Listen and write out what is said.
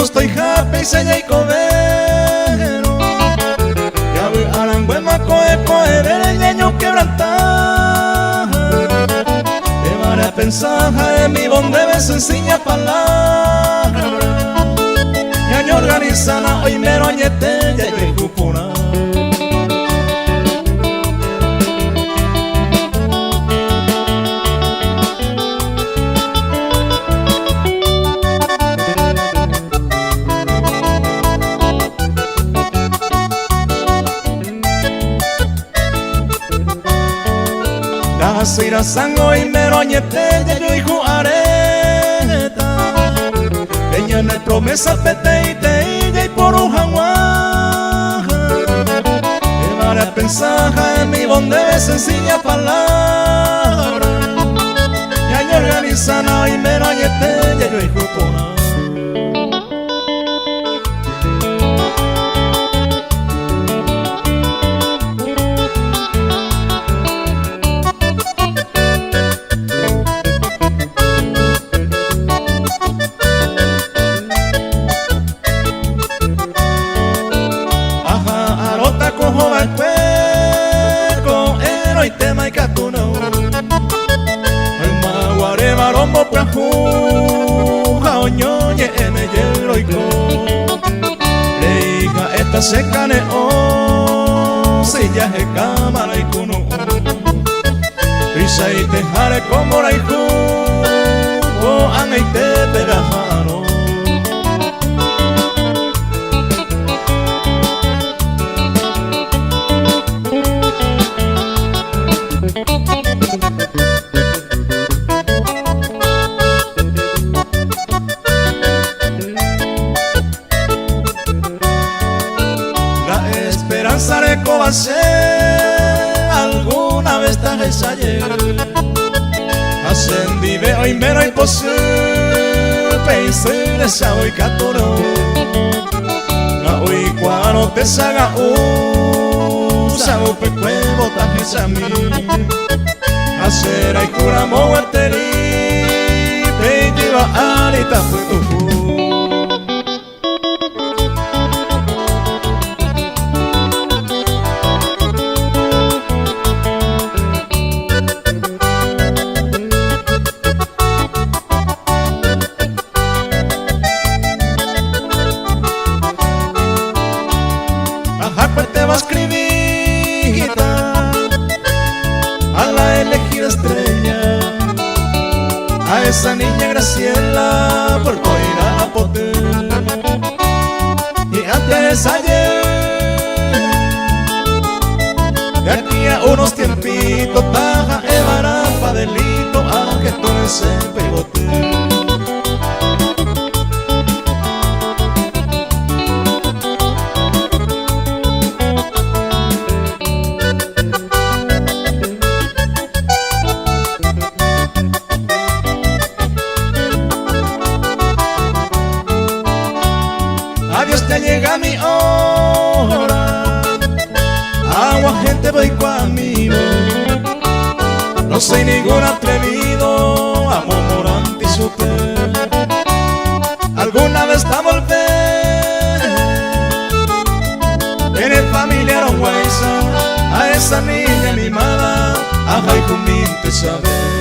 estoy happy se y covero. Ya voy aranguema coe ver el ñeño quebrantar. Llevaré pensaja en mi bonde me sencilla palabra. Ñaño organizana hoy mero añete ya y cupona. Sira sango y mero añete yo hijo areta. Ella en el promesa pete y por un jaguar. Llevaré pensaja en mi bonde sencilla palabra. Ya yo organizana y mero añete yo hijo pona. Se caneó, si ya es cámara y cuno. Risa y te jare como la hijo, o ane y te pegajaro. Va a ser alguna vez tan ayer. Ascendí veo y mero y posible pensé esa hoy catoro. La hoy cuando te saga sago pecuevo tajes a mí. Hacer ay curamo ateri te lleva alita fue tu. Esa niña Graciela por ir a poder. Y antes ayer de aquí a unos tiempitos taja evara padelito a que tú ese pegote. Adiós te llega mi hora, agua gente voy conmigo. No soy ningún atrevido, amo morante y super. Alguna vez te volver en el familiar Huayza a esa niña mimada, ajá y con mi te saber.